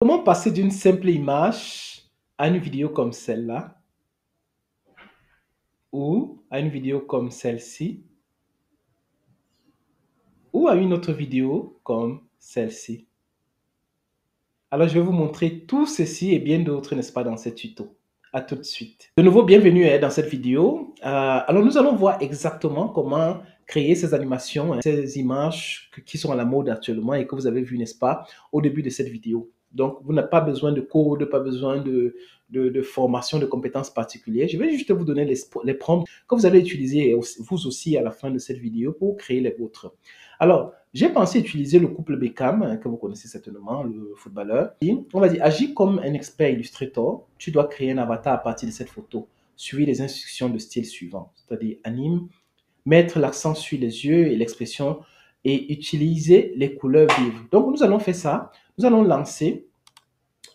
Comment passer d'une simple image à une vidéo comme celle-là ou à une vidéo comme celle-ci ou à une autre vidéo comme celle-ci? Alors, je vais vous montrer tout ceci et bien d'autres, n'est-ce pas, dans ce tuto. À tout de suite. De nouveau, bienvenue dans cette vidéo. Alors, nous allons voir exactement comment créer ces animations, ces images qui sont à la mode actuellement et que vous avez vu, n'est-ce pas, au début de cette vidéo. Donc, vous n'avez pas besoin de code, pas besoin de formation, de compétences particulières. Je vais juste vous donner les prompts que vous allez utiliser vous aussi à la fin de cette vidéo pour créer les vôtres. Alors, j'ai pensé utiliser le couple Beckham, que vous connaissez certainement, le footballeur. Et on va dire, agis comme un expert Illustrator. Tu dois créer un avatar à partir de cette photo. Suivez les instructions de style suivant, c'est-à-dire anime, mettre l'accent sur les yeux et l'expression et utiliser les couleurs vives. Donc, nous allons faire ça. Nous allons lancer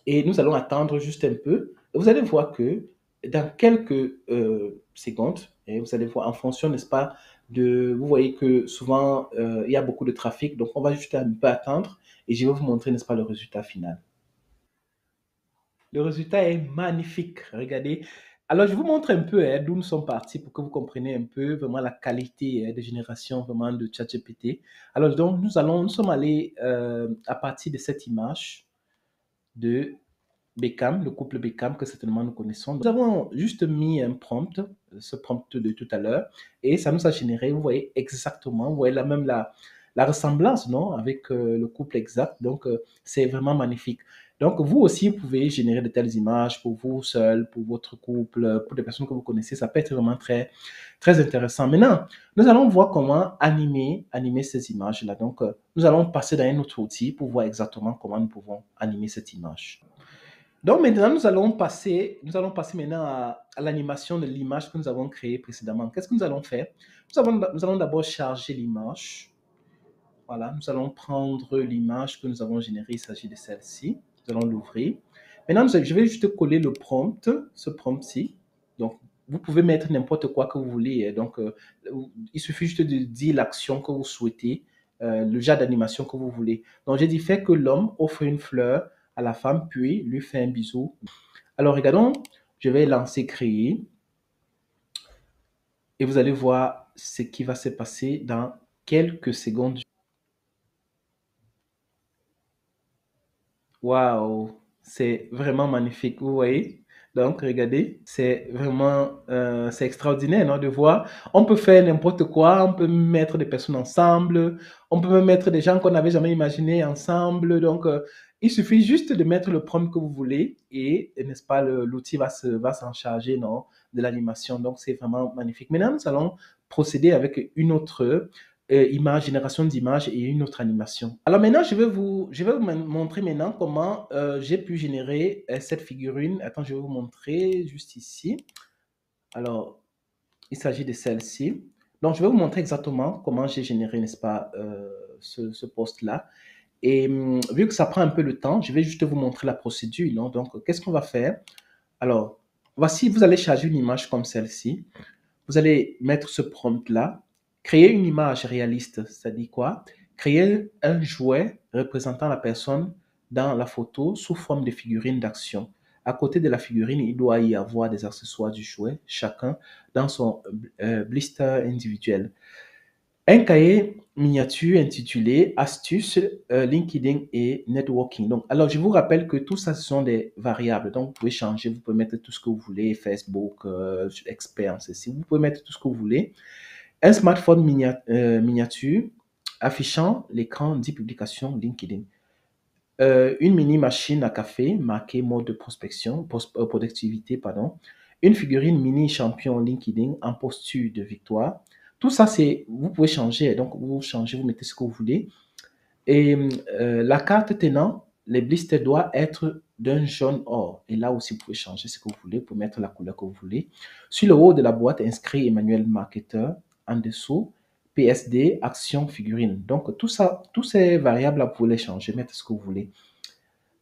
et nous allons attendre juste un peu. Et vous allez voir que dans quelques secondes, et vous allez voir en fonction, n'est-ce pas, vous voyez que souvent il y a beaucoup de trafic, donc on va juste un peu attendre et je vais vous montrer, n'est-ce pas, le résultat final. Le résultat est magnifique, regardez. Alors, je vous montre un peu d'où nous sommes partis pour que vous compreniez un peu vraiment la qualité de génération vraiment de ChatGPT. Alors, donc, nous sommes allés à partir de cette image de Beckham, le couple Beckham que certainement nous connaissons. Nous avons juste mis un prompt, ce prompt de tout à l'heure, et ça nous a généré, vous voyez exactement, vous voyez la ressemblance, non, avec le couple exact. Donc, c'est vraiment magnifique. Donc, vous aussi, vous pouvez générer de telles images pour vous seul, pour votre couple, pour des personnes que vous connaissez. Ça peut être vraiment très, très intéressant. Maintenant, nous allons voir comment animer ces images-là. Donc, nous allons passer dans un autre outil pour voir exactement comment nous pouvons animer cette image. Donc maintenant, nous allons passer maintenant à l'animation de l'image que nous avons créée précédemment. Qu'est-ce que nous allons faire? Nous allons d'abord charger l'image. Voilà, nous allons prendre l'image que nous avons générée. Il s'agit de celle-ci. Nous allons l'ouvrir. Maintenant, je vais juste coller le prompt, ce prompt-ci. Donc, vous pouvez mettre n'importe quoi que vous voulez. Donc, il suffit juste de dire l'action que vous souhaitez, le genre d'animation que vous voulez. Donc, j'ai dit, fait que l'homme offre une fleur à la femme, puis lui fait un bisou. Alors, regardons, je vais lancer créer et vous allez voir ce qui va se passer dans quelques secondes. Waouh, c'est vraiment magnifique, vous voyez? Donc, regardez, c'est vraiment, c'est extraordinaire, non, de voir. On peut faire n'importe quoi, on peut mettre des personnes ensemble, on peut même mettre des gens qu'on n'avait jamais imaginés ensemble. Donc, il suffit juste de mettre le prompt que vous voulez et n'est-ce pas, l'outil va s'en charger, non, de l'animation. Donc, c'est vraiment magnifique. Maintenant, nous allons procéder avec une autre génération d'images et une autre animation. Alors maintenant, je vais vous montrer maintenant comment j'ai pu générer cette figurine. Attends, je vais vous montrer juste ici. Alors, il s'agit de celle-ci. Donc, je vais vous montrer exactement comment j'ai généré, n'est-ce pas, ce post-là. Et vu que ça prend un peu de temps, je vais juste vous montrer la procédure. Non? Donc, qu'est-ce qu'on va faire? Alors, voici, vous allez charger une image comme celle-ci. Vous allez mettre ce prompt-là, créer une image réaliste, c'est-à-dire quoi? Créer un jouet représentant la personne dans la photo sous forme de figurine d'action. À côté de la figurine, il doit y avoir des accessoires du jouet, chacun dans son blister individuel. Un cahier miniature intitulé Astuces LinkedIn et Networking. Donc, alors, je vous rappelle que tout ça, ce sont des variables. Donc, vous pouvez changer, vous pouvez mettre tout ce que vous voulez, Facebook, expert, ceci. Vous pouvez mettre tout ce que vous voulez. Un smartphone miniature affichant l'écran d'e-publication LinkedIn. Une mini machine à café marquée mode de productivité, pardon. Une figurine mini champion LinkedIn en posture de victoire. Tout ça, vous pouvez changer. Donc, vous changez, vous mettez ce que vous voulez. Et la carte tenant, les blisters doivent être d'un jaune or. Et là aussi, vous pouvez changer ce que vous voulez. Vous pouvez mettre la couleur que vous voulez. Sur le haut de la boîte, inscrit Emmanuel Marketeur. En dessous, PSD, action, figurine. Donc, tout ça, toutes ces variables-là, vous pouvez les changer, mettre ce que vous voulez.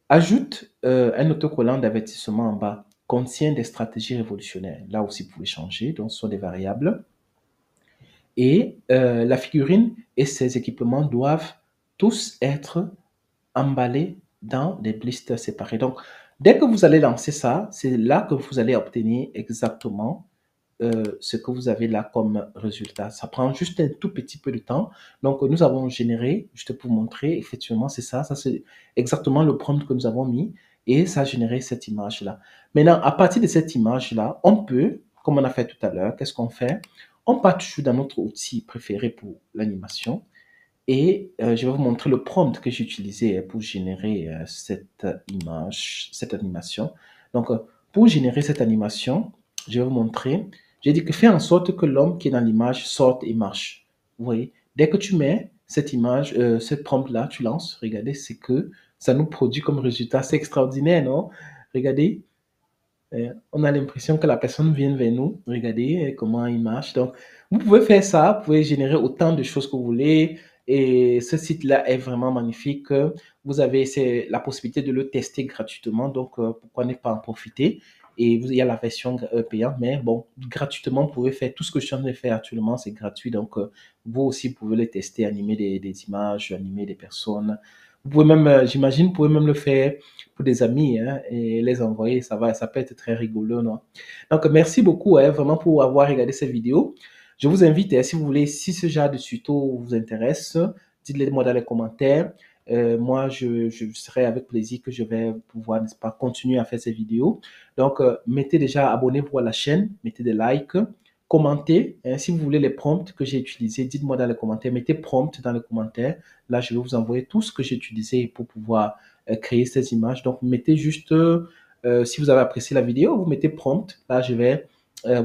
Ajoute un autocollant d'avertissement en bas. Contient des stratégies révolutionnaires. Là aussi, vous pouvez changer. Donc, ce sont des variables. Et la figurine et ses équipements doivent tous être emballés dans des blisters séparés. Donc, dès que vous allez lancer ça, c'est là que vous allez obtenir exactement ce que vous avez là comme résultat. Ça prend juste un tout petit peu de temps. Donc, nous avons généré, juste pour vous montrer, effectivement, c'est ça. Ça, c'est exactement le prompt que nous avons mis et ça a généré cette image-là. Maintenant, à partir de cette image-là, on peut, comme on a fait tout à l'heure, qu'est-ce qu'on fait? On part toujours dans notre outil préféré pour l'animation et je vais vous montrer le prompt que j'ai utilisé pour générer cette image, cette animation. Donc, pour générer cette animation, je vais vous montrer. J'ai dit que fais en sorte que l'homme qui est dans l'image sorte et marche. Vous voyez, dès que tu mets cette image, cette prompt-là, tu lances, regardez, c'est que ça nous produit comme résultat. C'est extraordinaire, non? Regardez, on a l'impression que la personne vient vers nous. Regardez comment il marche. Donc, vous pouvez faire ça, vous pouvez générer autant de choses que vous voulez. Et ce site-là est vraiment magnifique. Vous avez la possibilité de le tester gratuitement. Donc, pourquoi ne pas en profiter? Et il y a la version payante, mais bon, gratuitement, vous pouvez faire tout ce que je suis en train de faire actuellement, c'est gratuit. Donc, vous aussi, vous pouvez le tester, animer des images, animer des personnes. Vous pouvez même, j'imagine, vous pouvez même le faire pour des amis hein, et les envoyer. Ça peut être très rigolo. Non? Donc, merci beaucoup hein, vraiment pour avoir regardé cette vidéo. Je vous invite, hein, si vous voulez, si ce genre de tuto vous intéresse, dites-le moi dans les commentaires. Moi, je serai avec plaisir que je vais pouvoir, n'est-ce pas, continuer à faire ces vidéos. Donc, mettez déjà, abonnez-vous à la chaîne, mettez des likes, commentez. Hein, si vous voulez les prompts que j'ai utilisés, dites-moi dans les commentaires, mettez prompt dans les commentaires. Là, je vais vous envoyer tout ce que j'ai utilisé pour pouvoir créer ces images. Donc, mettez juste, si vous avez apprécié la vidéo, vous mettez prompt. Là, je vais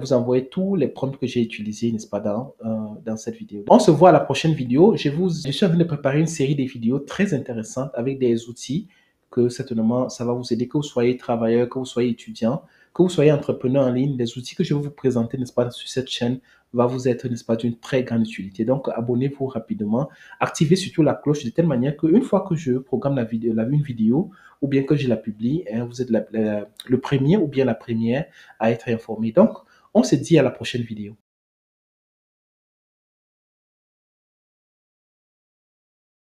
vous envoyer tous les prompts que j'ai utilisés, n'est-ce pas, dans cette vidéo. On se voit à la prochaine vidéo. Je suis en train de préparer une série de vidéos très intéressantes avec des outils que certainement, ça va vous aider, que vous soyez travailleur, que vous soyez étudiant, que vous soyez entrepreneur en ligne. Les outils que je vais vous présenter, n'est-ce pas, sur cette chaîne va vous être, n'est-ce pas, d'une très grande utilité. Donc, abonnez-vous rapidement. Activez surtout la cloche de telle manière qu'une fois que je programme une vidéo ou bien que je la publie, hein, vous êtes le premier ou bien la première à être informé. Donc, on se dit à la prochaine vidéo.